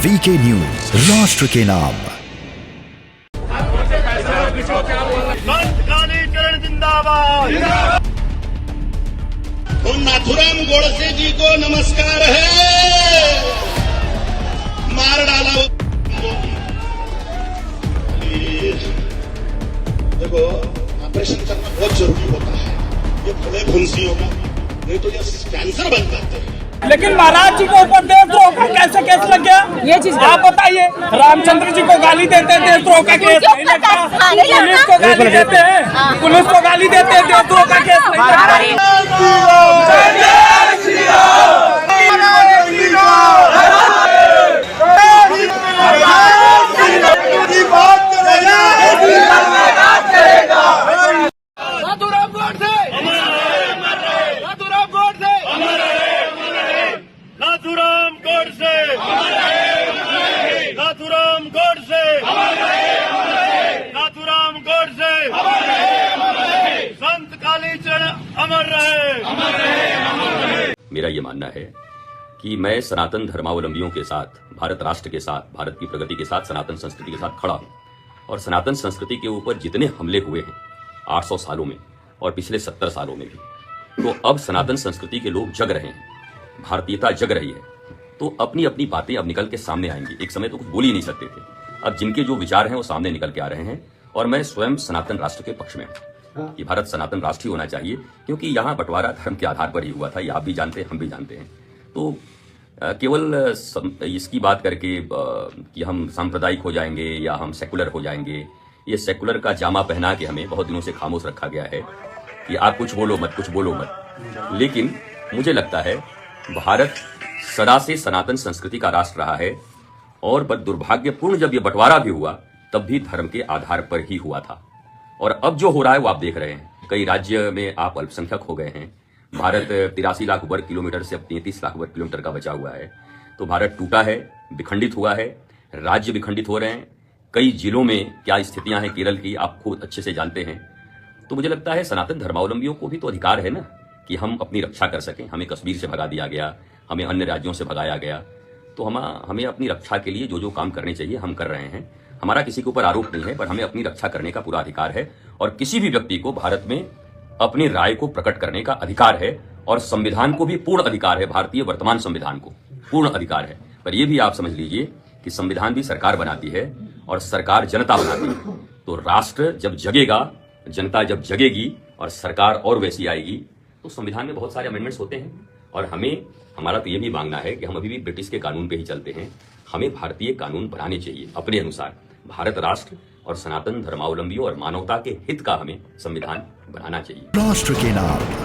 VK news, राष्ट्र के नाम। कालीचरण जिंदाबाद। नाथुराम गोडसे जी को नमस्कार है। मार डाला देखो, ऑपरेशन करना बहुत जरूरी होता है। ये भले फुंसी होगा, नहीं तो ये कैंसर बन जाते हैं। लेकिन महाराज जी को ऊपर देशद्रोह का कैसे केस लग गया, ये चीज आप बताइए। रामचंद्र जी को गाली देते हैं, देशद्रोह का केस नहीं लगता। पुलिस को गाली देते हैं, पुलिस को गाली देते हैं, देशद्रोह का केस नहीं लगता। नाथुराम गोडसे संत कालीचरण अमर रहे। मेरा ये मानना है कि मैं सनातन धर्मावलंबियों के साथ, भारत राष्ट्र के साथ, भारत की प्रगति के साथ, सनातन संस्कृति के साथ खड़ा हूं। और सनातन संस्कृति के ऊपर जितने हमले हुए हैं 800 सालों में और पिछले 70 सालों में भी, तो अब सनातन संस्कृति के लोग जग रहे हैं, भारतीयता जग रही है। तो अपनी अपनी बातें अब निकल के सामने आएंगी। एक समय तो कुछ बोल ही नहीं सकते थे, अब जिनके जो विचार हैं वो सामने निकल के आ रहे हैं। और मैं स्वयं सनातन राष्ट्र के पक्ष में हूं कि भारत सनातन राष्ट्र ही होना चाहिए, क्योंकि यहाँ बंटवारा धर्म के आधार पर ही हुआ था। ये आप भी जानते हैं, हम भी जानते हैं। तो केवल इसकी बात करके कि हम सांप्रदायिक हो जाएंगे या हम सेकुलर हो जाएंगे, ये सेकुलर का जामा पहना के हमें बहुत दिनों से खामोश रखा गया है कि आप कुछ बोलो मत, कुछ बोलो मत। लेकिन मुझे लगता है भारत सदा से सनातन संस्कृति का राष्ट्र रहा है, और दुर्भाग्यपूर्ण जब ये बंटवारा भी हुआ तब भी धर्म के आधार पर ही हुआ था। और अब जो हो रहा है वो आप देख रहे हैं। कई राज्य में आप अल्पसंख्यक हो गए हैं। भारत 83 लाख वर्ग किलोमीटर से अब 33 लाख वर्ग किलोमीटर का बचा हुआ है। तो भारत टूटा है, विखंडित हुआ है, राज्य विखंडित हो रहे हैं। कई जिलों में क्या स्थितियां हैं केरल की, आप खुद अच्छे से जानते हैं। तो मुझे लगता है सनातन धर्मावलंबियों को भी तो अधिकार है ना कि हम अपनी रक्षा कर सकें। हमें कश्मीर से भगा दिया गया, हमें अन्य राज्यों से भगाया गया, तो हमें अपनी रक्षा के लिए जो जो काम करने चाहिए हम कर रहे हैं। हमारा किसी के ऊपर आरोप नहीं है, पर हमें अपनी रक्षा करने का पूरा अधिकार है। और किसी भी व्यक्ति को भारत में अपनी राय को प्रकट करने का अधिकार है, और संविधान को भी पूर्ण अधिकार है। भारतीय वर्तमान संविधान को पूर्ण अधिकार है। पर यह भी आप समझ लीजिए कि संविधान भी सरकार बनाती है और सरकार जनता बनाती है। तो राष्ट्र जब जगेगा, जनता जब जगेगी और सरकार और वैसी आएगी, तो संविधान में बहुत सारे अमेंडमेंट्स होते हैं। और हमारा तो ये भी मांगना है कि हम अभी भी ब्रिटिश के कानून पे ही चलते हैं। हमें भारतीय कानून बनाने चाहिए अपने अनुसार। भारत राष्ट्र और सनातन धर्मावलंबियों और मानवता के हित का हमें संविधान बनाना चाहिए। राष्ट्र के नाम।